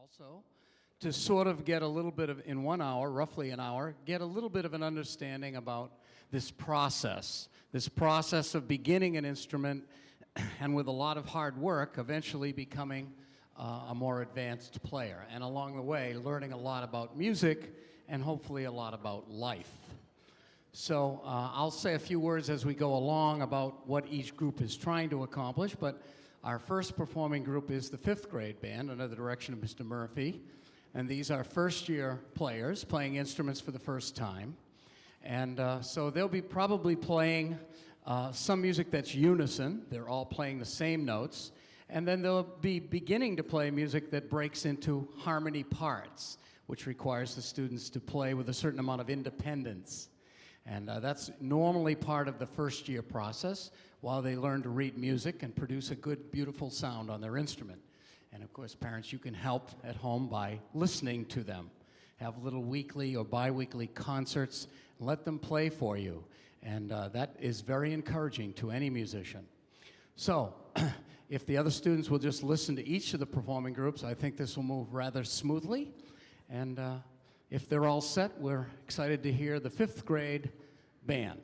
Also, to sort of get a little bit of, in 1 hour, roughly an hour, get a little bit of an understanding about this process of beginning an instrument and with a lot of hard work, eventually becoming a more advanced player. And along the way, learning a lot about music and hopefully a lot about life. So I'll say a few words as we go along about what each group is trying to accomplish, but our first performing group is the 5th grade band under the direction of Mr. Murphy. And these are first-year players playing instruments for the first time. And so they'll be probably playing some music that's unison. They're all playing the same notes. And then they'll be beginning to play music that breaks into harmony parts, which requires the students to play with a certain amount of independence. And that's normally part of the first-year process while they learn to read music and produce a good, beautiful sound on their instrument. And of course, parents, you can help at home by listening to them. Have little weekly or bi-weekly concerts. Let them play for you. And that is very encouraging to any musician. So, if the other students will just listen to each of the performing groups, I think this will move rather smoothly. And if they're all set, we're excited to hear the 5th grade band.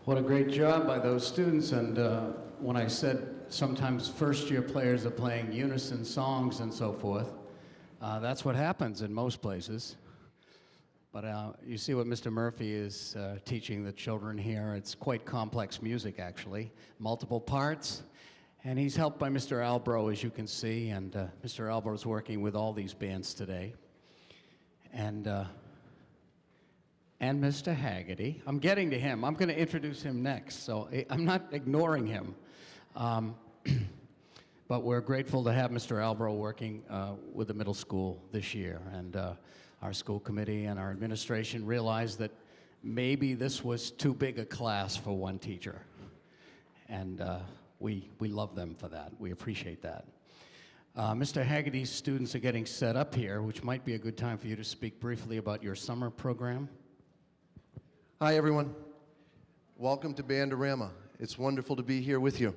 What a great job by those students. And when I said sometimes first-year players are playing unison songs and so forth, that's what happens in most places. But you see what Mr. Murphy is teaching the children here. It's quite complex music, actually, multiple parts. And he's helped by Mr. Albro, as you can see. And Mr. Albro is working with all these bands today. And Mr. Haggerty. I'm getting to him. I'm going to introduce him next, so I'm not ignoring him. But we're grateful to have Mr. Albro working with the middle school this year. And our school committee and our administration realized that maybe this was too big a class for one teacher. And we love them for that. We appreciate that. Mr. Haggerty's students are getting set up here, which might be a good time for you to speak briefly about your summer program. Hi, everyone. Welcome to Bandorama. It's wonderful to be here with you.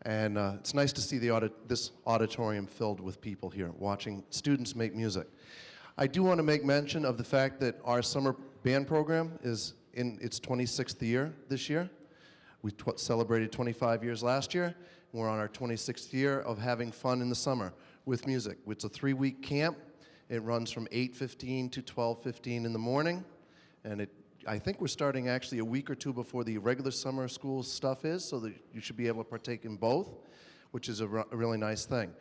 And it's nice to see this auditorium filled with people here watching students make music. I do want to make mention of the fact that our summer band program is in its 26th year this year. We celebrated 25 years last year. We're on our 26th year of having fun in the summer with music. It's a 3-week camp. It runs from 8:15 to 12:15 in the morning. And I think we're starting actually a week or two before the regular summer school stuff is, so that you should be able to partake in both, which is a really nice thing.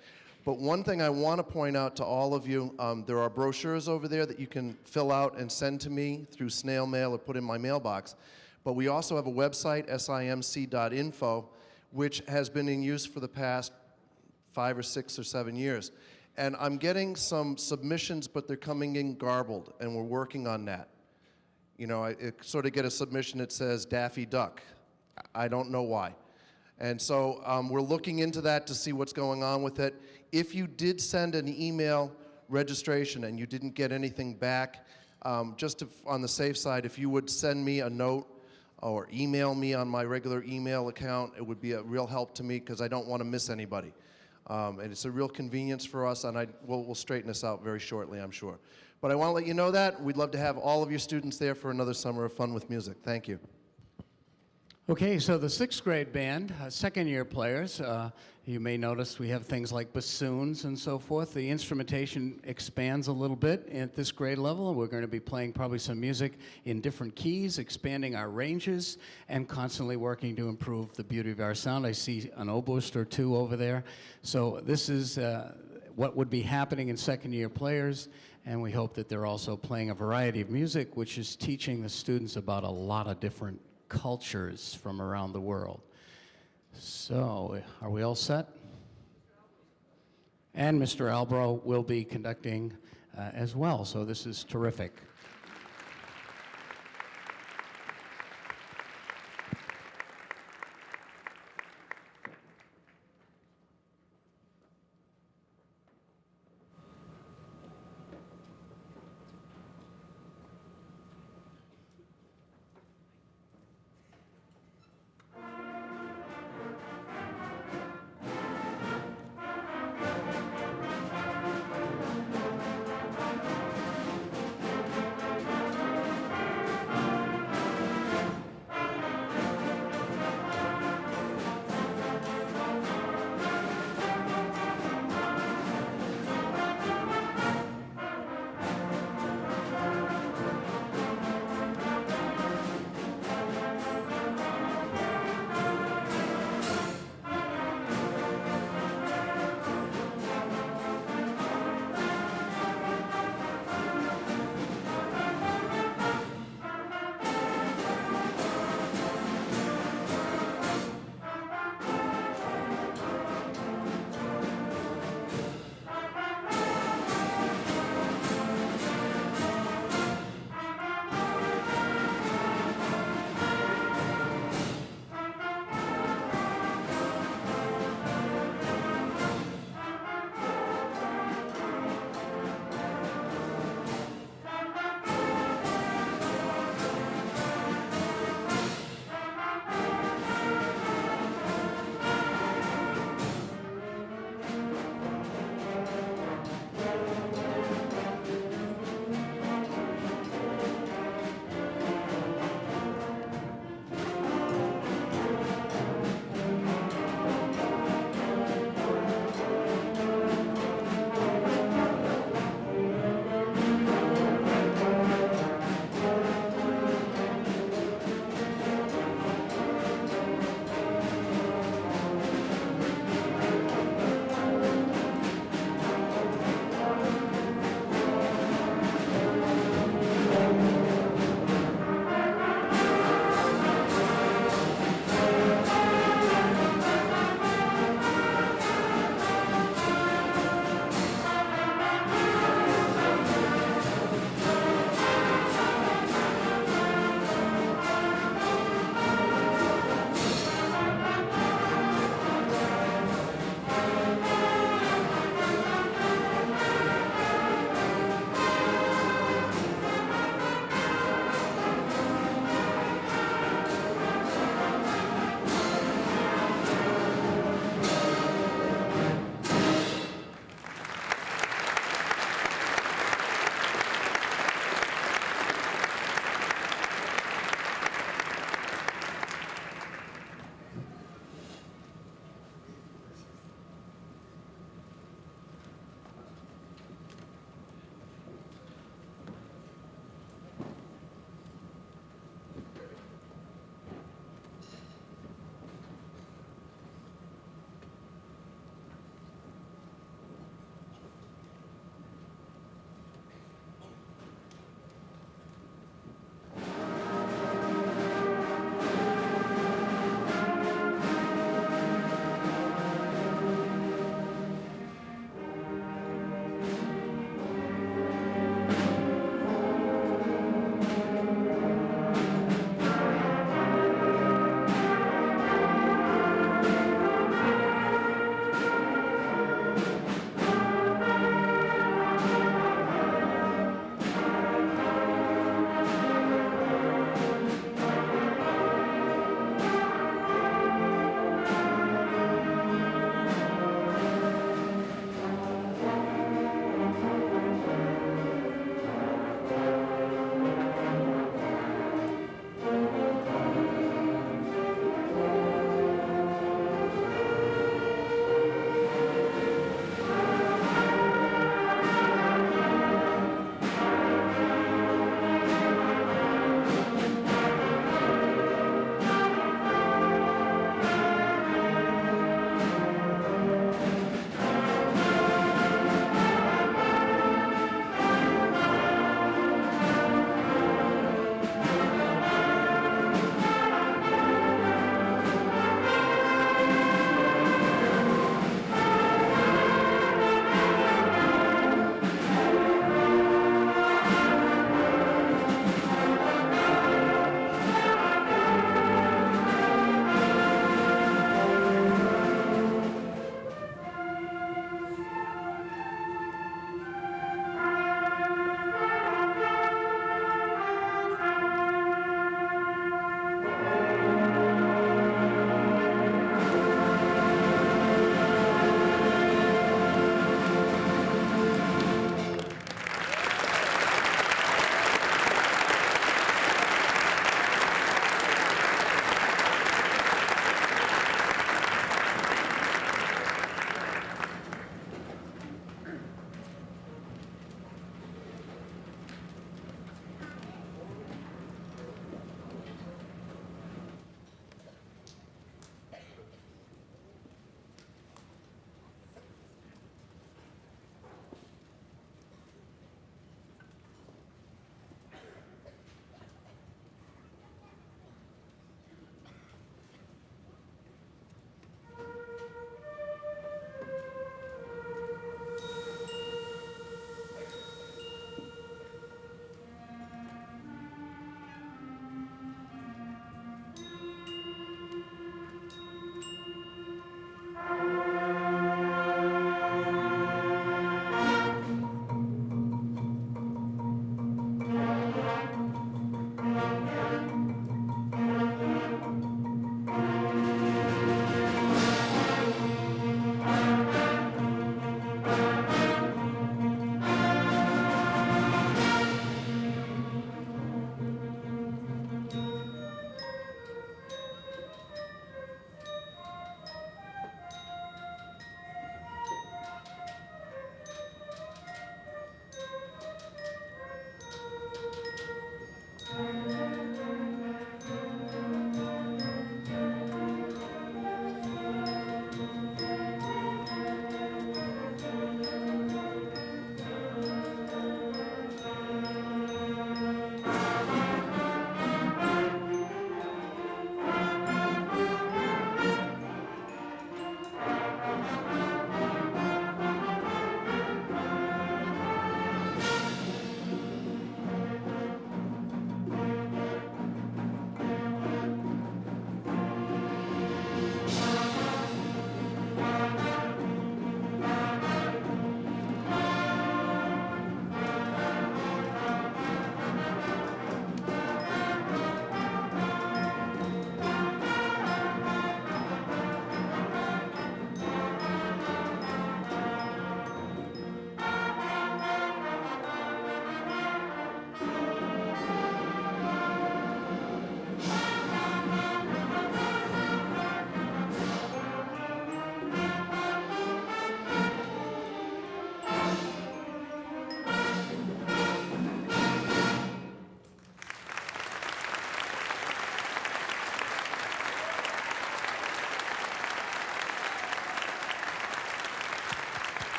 But one thing I want to point out to all of you, there are brochures over there that you can fill out and send to me through snail mail or put in my mailbox. But we also have a website, simc.info, which has been in use for the past 5 or 6 or 7 years. And I'm getting some submissions, but they're coming in garbled, and we're working on that. You know, I sort of get a submission that says Daffy Duck. I don't know why. And so we're looking into that to see what's going on with it. If you did send an email registration and you didn't get anything back, just on the safe side, if you would send me a note or email me on my regular email account, it would be a real help to me because I don't want to miss anybody. And it's a real convenience for us, and we'll straighten this out very shortly, I'm sure. But I want to let you know that. We'd love to have all of your students there for another summer of fun with music. Thank you. Okay, so the 6th grade band, second-year players, you may notice we have things like bassoons and so forth. The instrumentation expands a little bit at this grade level. We're going to be playing probably some music in different keys, expanding our ranges, and constantly working to improve the beauty of our sound. I see an oboist or two over there. So this is what would be happening in second-year players, and we hope that they're also playing a variety of music, which is teaching the students about a lot of different cultures from around the world. So, are we all set? And Mr. Albro will be conducting as well, so this is terrific.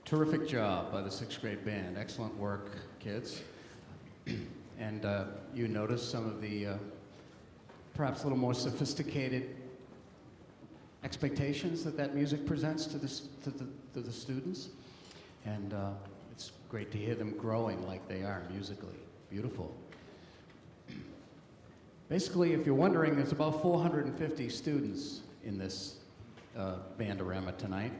Terrific job by the 6th grade band. Excellent work, kids. And you notice some of the perhaps a little more sophisticated expectations that music presents to the students. And it's great to hear them growing like they are musically. Beautiful. Basically, if you're wondering, there's about 450 students in this Bandorama tonight,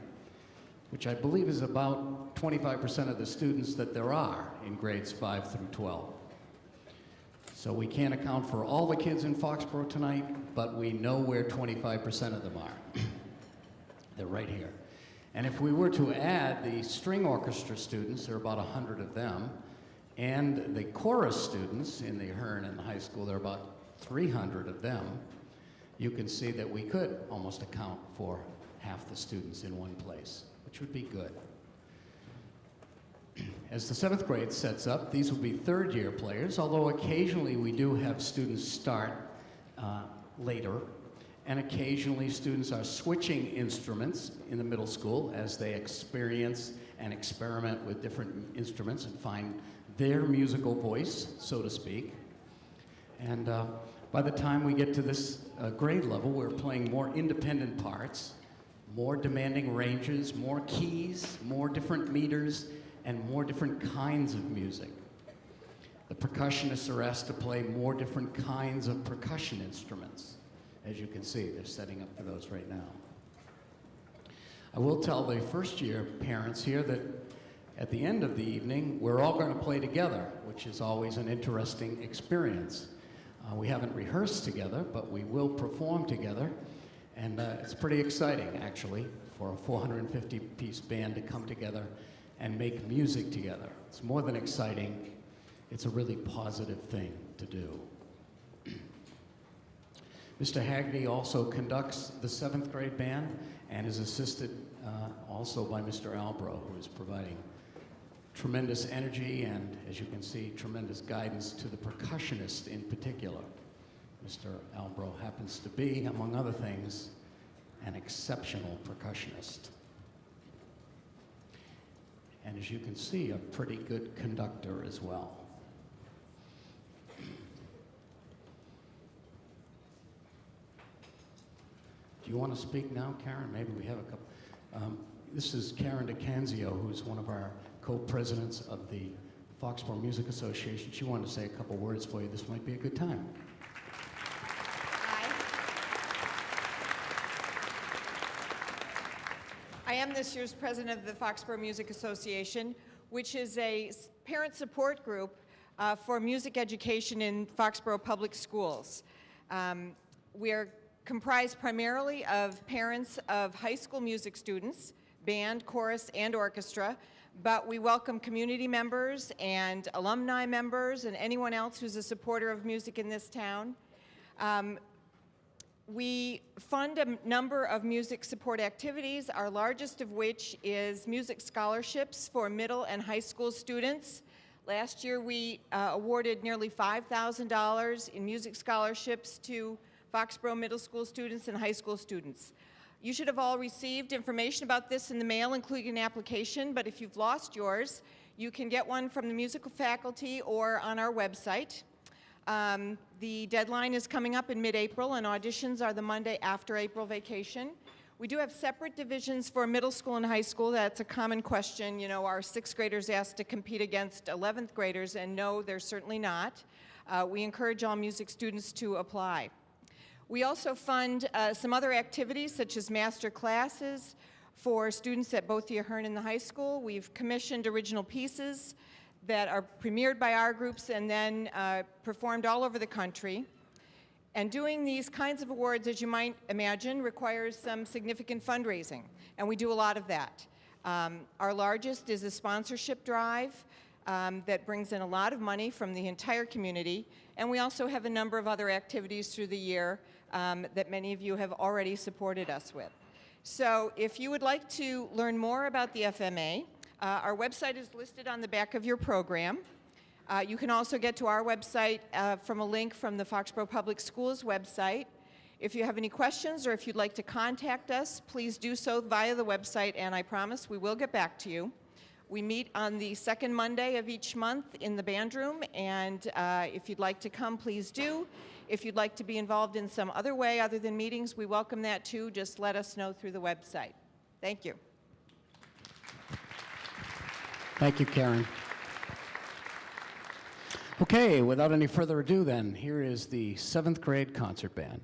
which I believe is about 25% of the students that there are in grades 5 through 12. So we can't account for all the kids in Foxboro tonight, but we know where 25% of them are. They're right here. And if we were to add the string orchestra students, there are about 100 of them, and the chorus students in the Hearn and the high school, there are about 300 of them, you can see that we could almost account for half the students in one place, which would be good. As the 7th grade sets up, these will be third-year players, although occasionally we do have students start later, and occasionally students are switching instruments in the middle school as they experience and experiment with different instruments and find their musical voice, so to speak. And by the time we get to this grade level, we're playing more independent parts, more demanding ranges, more keys, more different meters, and more different kinds of music. The percussionists are asked to play more different kinds of percussion instruments. As you can see, they're setting up for those right now. I will tell the first-year parents here that at the end of the evening, we're all going to play together, which is always an interesting experience. We haven't rehearsed together, but we will perform together, and it's pretty exciting, actually, for a 450-piece band to come together and make music together. It's more than exciting. It's a really positive thing to do. Mr. Hagney also conducts the 7th grade band and is assisted also by Mr. Albro, who is providing tremendous energy and, as you can see, tremendous guidance to the percussionist in particular. Mr. Albro happens to be, among other things, an exceptional percussionist. And as you can see, a pretty good conductor as well. Do you want to speak now, Karen? Maybe we have a couple. This is Karen DeCanzio, who's one of our co-presidents of the Foxboro Music Association. She wanted to say a couple words for you. This might be a good time. Hi. I am this year's president of the Foxboro Music Association, which is a parent support group for music education in Foxboro Public Schools. We are comprised primarily of parents of high school music students, band, chorus, and orchestra, but we welcome community members and alumni members and anyone else who's a supporter of music in this town. We fund a number of music support activities, our largest of which is music scholarships for middle and high school students. Last year we awarded nearly $5,000 in music scholarships to Foxboro middle school students and high school students. You should have all received information about this in the mail, including an application, but if you've lost yours, you can get one from the musical faculty or on our website. The deadline is coming up in mid-April, and auditions are the Monday after April vacation. We do have separate divisions for middle school and high school. That's a common question. You know, are 6th graders asked to compete against 11th graders? And no, they're certainly not. We encourage all music students to apply. We also fund some other activities, such as master classes for students at both the Ahern and the high school. We've commissioned original pieces that are premiered by our groups and then performed all over the country. And doing these kinds of awards, as you might imagine, requires some significant fundraising, and we do a lot of that. Our largest is a sponsorship drive that brings in a lot of money from the entire community, and we also have a number of other activities through the year that many of you have already supported us with. So if you would like to learn more about the FMA, our website is listed on the back of your program. You can also get to our website from a link from the Foxboro Public Schools website. If you have any questions or if you'd like to contact us, please do so via the website, and I promise we will get back to you. We meet on the second Monday of each month in the band room, and if you'd like to come, please do. If you'd like to be involved in some other way other than meetings, we welcome that too. Just let us know through the website. Thank you. Thank you, Karen. Okay, without any further ado then, here is the 7th grade concert band.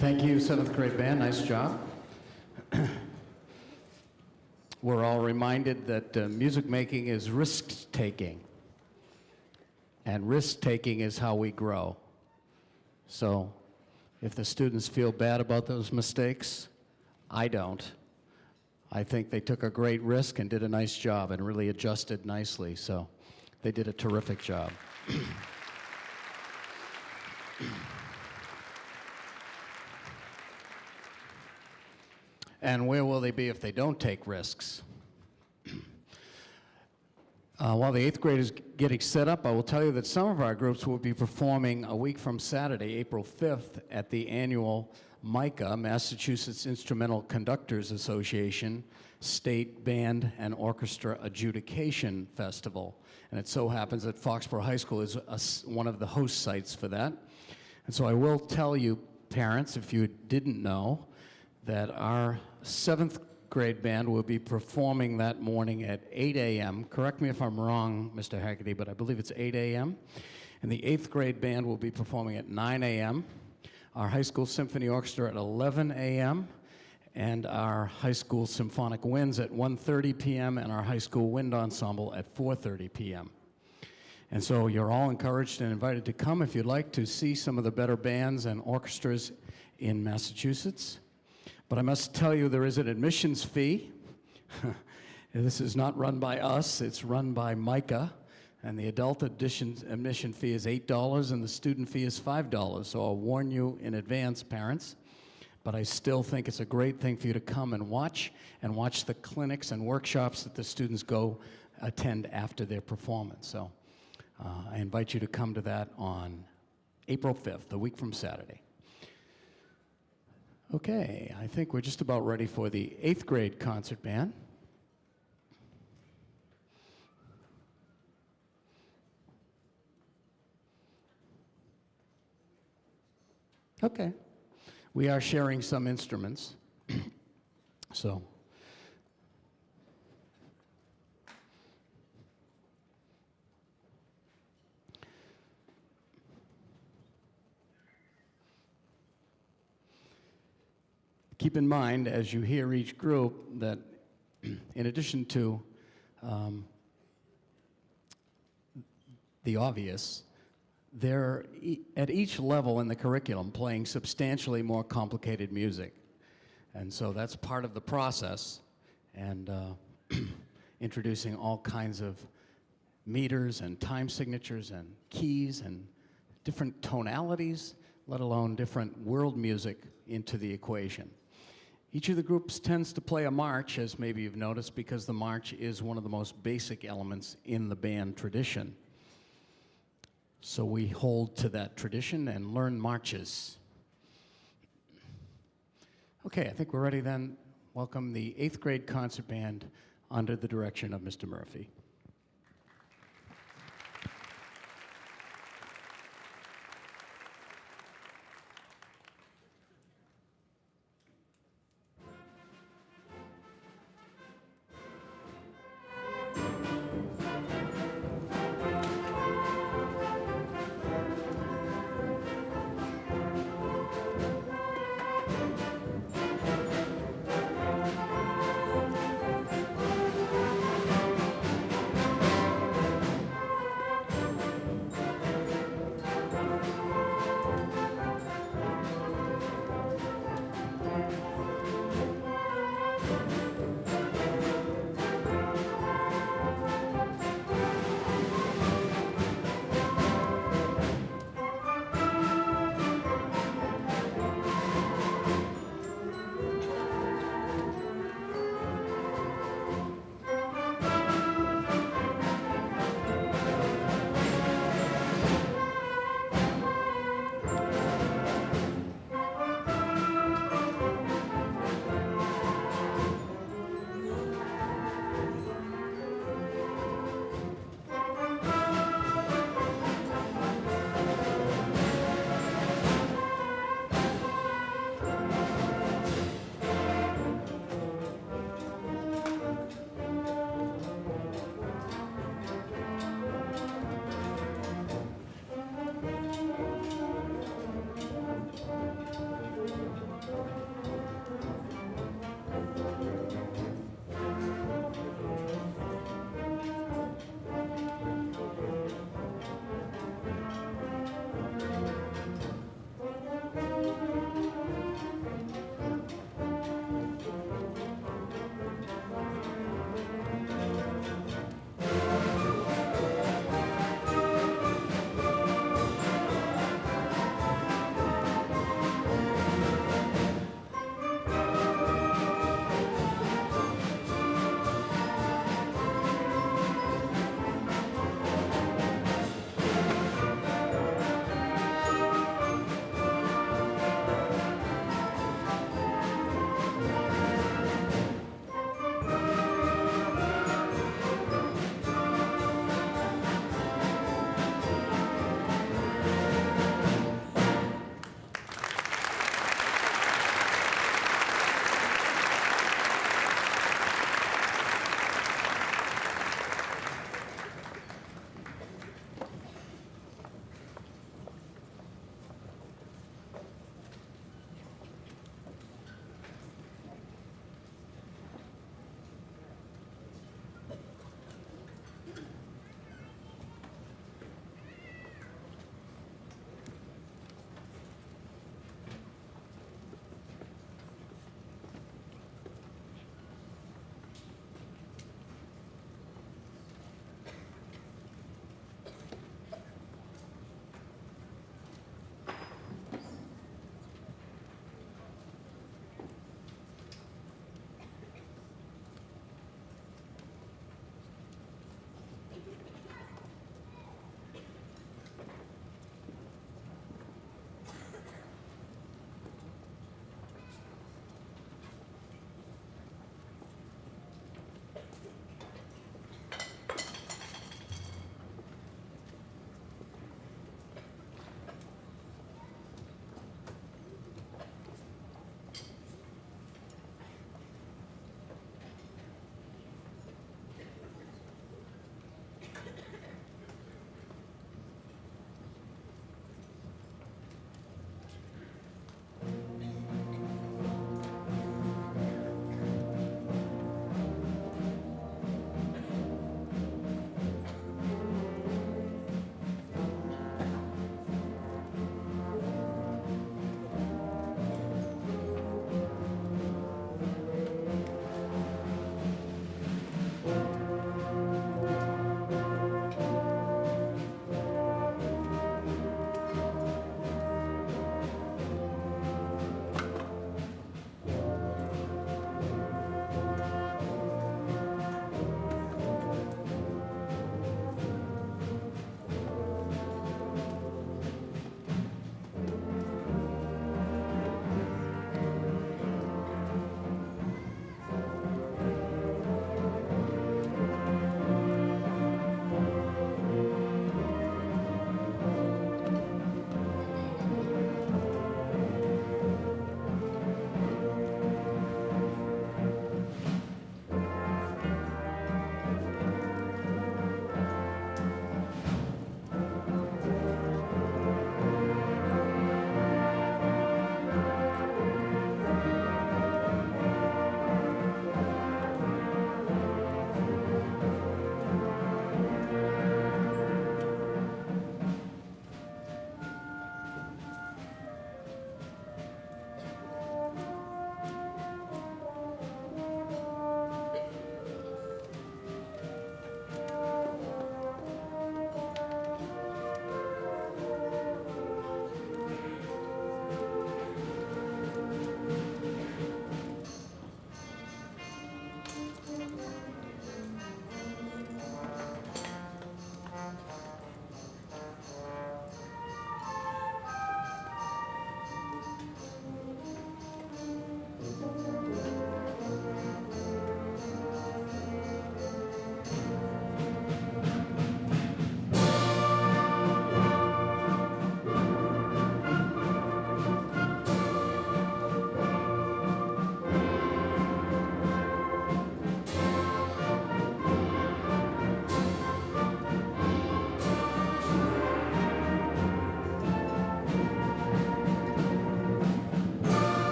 Thank you, seventh grade band. Nice job. We're all reminded that music making is risk taking. And risk taking is how we grow. So if the students feel bad about those mistakes, I don't. I think they took a great risk and did a nice job and really adjusted nicely. So they did a terrific job. And where will they be if they don't take risks? While the 8th grade is getting set up, I will tell you that some of our groups will be performing a week from Saturday, April 5th, at the annual MICA, Massachusetts Instrumental Conductors Association, State Band and Orchestra Adjudication Festival. And it so happens that Foxboro High School is one of the host sites for that. And so I will tell you, parents, if you didn't know, that our 7th grade band will be performing that morning at 8 a.m. Correct me if I'm wrong, Mr. Haggerty, but I believe it's 8 a.m. And the 8th grade band will be performing at 9 a.m. Our high school symphony orchestra at 11 a.m. and our high school symphonic winds at 1:30 p.m. and our high school wind ensemble at 4:30 p.m. And so you're all encouraged and invited to come if you'd like to see some of the better bands and orchestras in Massachusetts. But I must tell you, there is an admissions fee. This is not run by us, it's run by MICA, and the adult admission fee is $8 and the student fee is $5. So I'll warn you in advance, parents, but I still think it's a great thing for you to come and watch the clinics and workshops that the students go attend after their performance. So I invite you to come to that on April 5th, a week from Saturday. Okay, I think we're just about ready for the 8th grade concert band. Okay, we are sharing some instruments, so. Keep in mind, as you hear each group, that in addition to the obvious, they're at each level in the curriculum playing substantially more complicated music. And so that's part of the process, and introducing all kinds of meters and time signatures and keys and different tonalities, let alone different world music into the equation. Each of the groups tends to play a march, as maybe you've noticed, because the march is one of the most basic elements in the band tradition. So we hold to that tradition and learn marches. Okay, I think we're ready then. Welcome the 8th grade concert band under the direction of Mr. Murphy.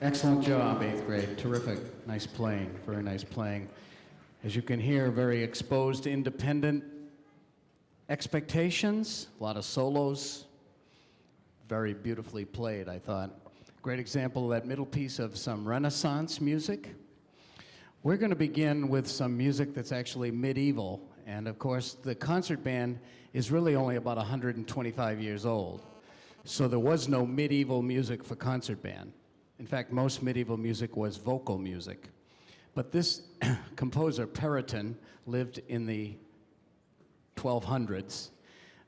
Excellent job, 8th grade. Terrific. Nice playing. Very nice playing. As you can hear, very exposed, independent expectations, a lot of solos. Very beautifully played, I thought. Great example of that middle piece of some Renaissance music. We're going to begin with some music that's actually medieval. And of course, the concert band is really only about 125 years old. So there was no medieval music for concert band. In fact, most medieval music was vocal music. But this composer, Periton, lived in the 1200s.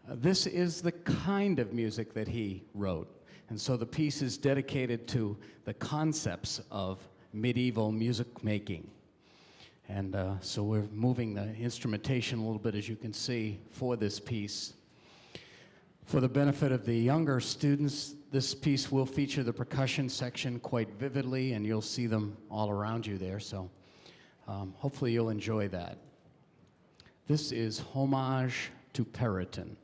This is the kind of music that he wrote. And so the piece is dedicated to the concepts of medieval music making. And so we're moving the instrumentation a little bit, as you can see, for this piece. For the benefit of the younger students, this piece will feature the percussion section quite vividly, and you'll see them all around you there, so hopefully you'll enjoy that. This is Homage to Periton.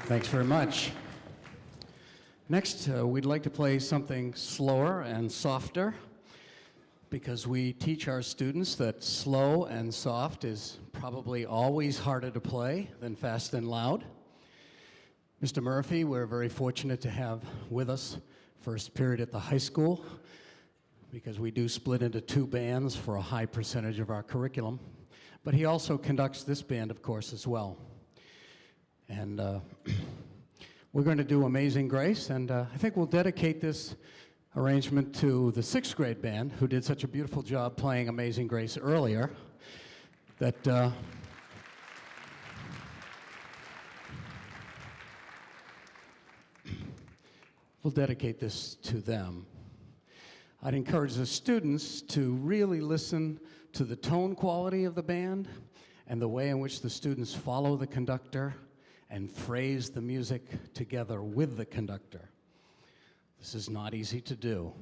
Thanks very much. Next, we'd like to play something slower and softer because we teach our students that slow and soft is probably always harder to play than fast and loud. Mr. Murphy, we're very fortunate to have with us first period at the high school because we do split into two bands for a high percentage of our curriculum. But he also conducts this band, of course, as well. And we're going to do Amazing Grace, and I think we'll dedicate this arrangement to the sixth grade band, who did such a beautiful job playing Amazing Grace earlier, that we'll dedicate this to them. I'd encourage the students to really listen to the tone quality of the band and the way in which the students follow the conductor and phrase the music together with the conductor. This is not easy to do.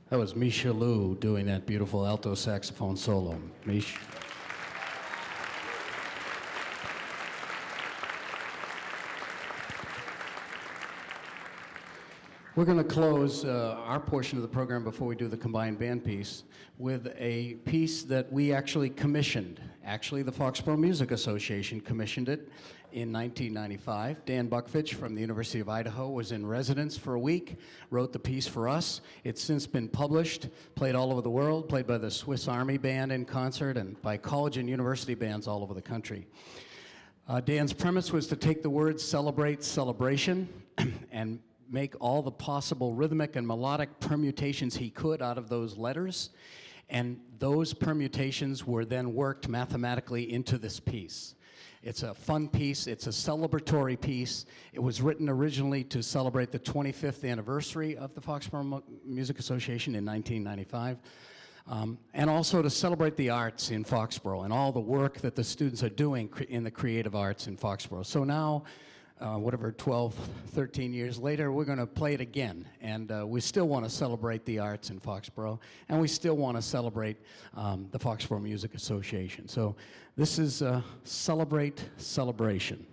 That was Misha Liu doing that beautiful alto saxophone solo. Mish. We're going to close our portion of the program before we do the combined band piece with a piece that we actually commissioned. Actually, the Foxboro Music Association commissioned it in 1995. Dan Buckfitch from the University of Idaho was in residence for a week, wrote the piece for us. It's since been published, played all over the world, played by the Swiss Army Band in concert and by college and university bands all over the country. Dan's premise was to take the words celebrate, celebration, and make all the possible rhythmic and melodic permutations he could out of those letters, and those permutations were then worked mathematically into this piece. It's a fun piece, it's a celebratory piece. It was written originally to celebrate the 25th anniversary of the Foxboro Music Association in 1995, and also to celebrate the arts in Foxboro and all the work that the students are doing in the creative arts in Foxboro. So now, 12, 13 years later, we're going to play it again. And we still want to celebrate the arts in Foxboro, and we still want to celebrate the Foxboro Music Association. So this is Celebrate Celebration.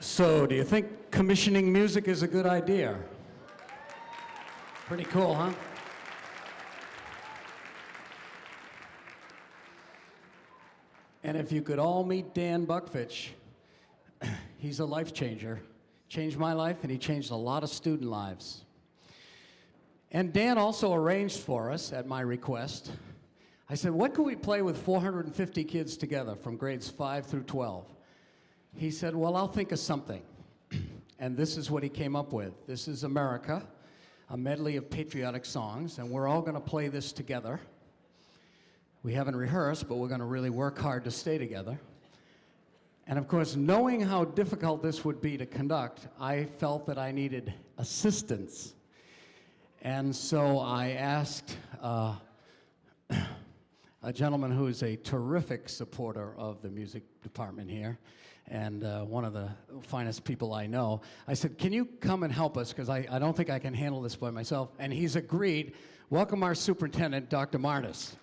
So, do you think commissioning music is a good idea? Pretty cool, huh? And if you could all meet Dan Buckfitch, he's a life changer. Changed my life, and he changed a lot of student lives. And Dan also arranged for us, at my request, I said, what could we play with 450 kids together from grades 5 through 12? He said, well, I'll think of something. And this is what he came up with. This is America, a medley of patriotic songs, and we're all going to play this together. We haven't rehearsed, but we're going to really work hard to stay together. And of course, knowing how difficult this would be to conduct, I felt that I needed assistance. And so I asked a gentleman who is a terrific supporter of the music department here, and one of the finest people I know. I said, can you come and help us, because I don't think I can handle this by myself. And he's agreed. Welcome our superintendent, Dr. Martis.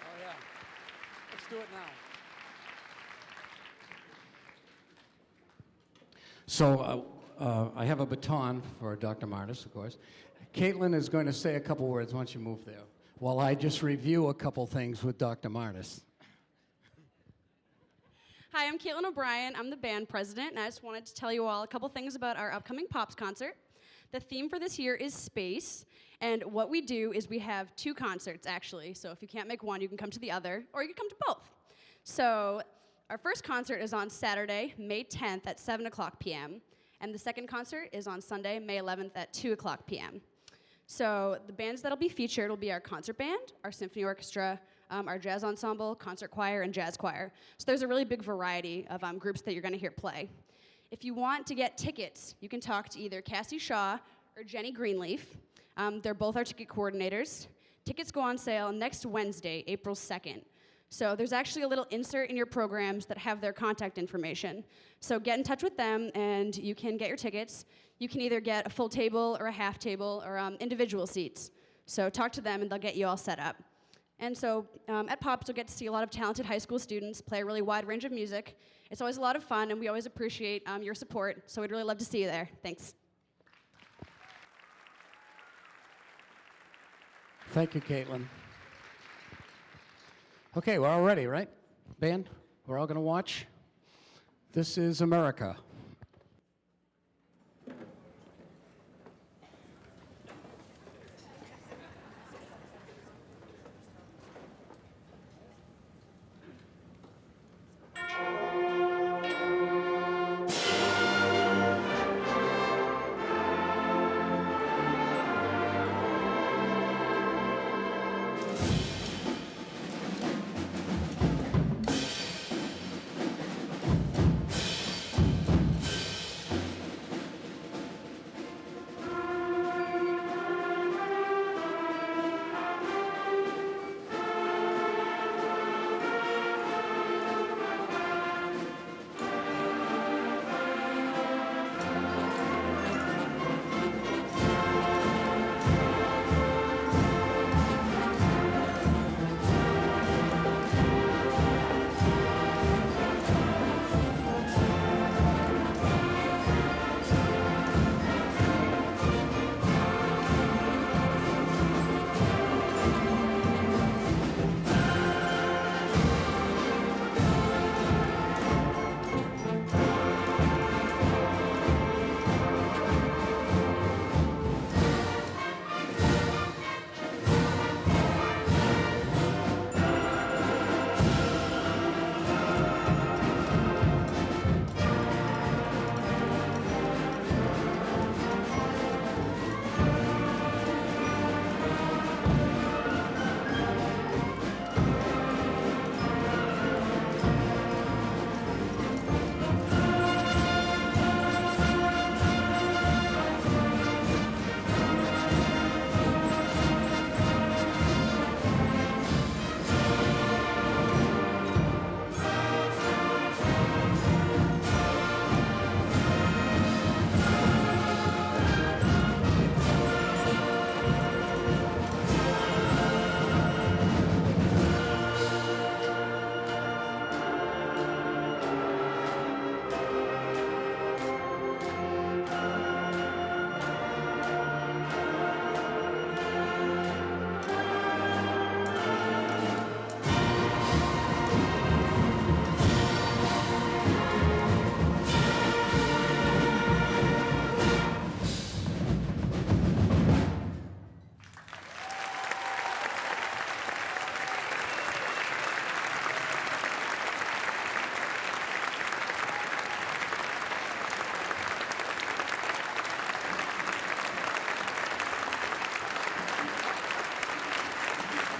Oh yeah, let's do it now. So I have a baton for Dr. Martis, of course. Caitlin is going to say a couple words once you move there, while I just review a couple things with Dr. Martis. Hi, I'm Caitlin O'Brien. I'm the band president, and I just wanted to tell you all a couple things about our upcoming Pops concert. The theme for this year is space, and what we do is we have 2 concerts, actually. So if you can't make one, you can come to the other, or you can come to both. So our first concert is on Saturday, May 10th at 7 o'clock p.m., and the second concert is on Sunday, May 11th at 2 o'clock p.m. So the bands that'll be featured will be our concert band, our symphony orchestra, our jazz ensemble, concert choir, and jazz choir. So there's a really big variety of groups that you're going to hear play. If you want to get tickets, you can talk to either Cassie Shaw or Jenny Greenleaf. They're both our ticket coordinators. Tickets go on sale next Wednesday, April 2nd. So there's actually a little insert in your programs that have their contact information. So get in touch with them, and you can get your tickets. You can either get a full table or a half table or individual seats. So talk to them, and they'll get you all set up. And so at Pops, you'll get to see a lot of talented high school students play a really wide range of music. It's always a lot of fun, and we always appreciate your support. So we'd really love to see you there. Thanks. Thank you, Caitlin. Okay, we're all ready, right? Band, we're all going to watch. This is America.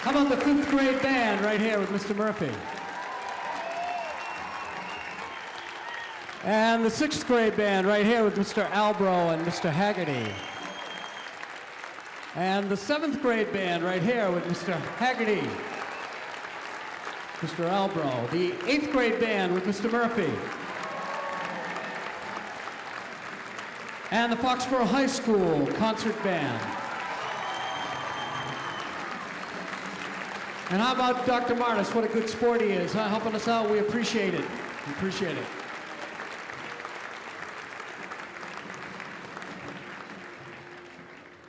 How about the 5th grade band right here with Mr. Murphy? And the 6th grade band right here with Mr. Albro and Mr. Haggerty. And the 7th grade band right here with Mr. Haggerty, Mr. Albro. The 8th grade band with Mr. Murphy. And the Foxboro High School concert band. And how about Dr. Martis? What a good sport he is, huh? Helping us out. We appreciate it. We appreciate it.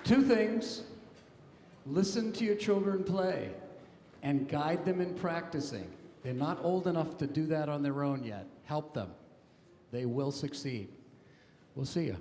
Two things. Listen to your children play and guide them in practicing. They're not old enough to do that on their own yet. Help them. They will succeed. We'll see you.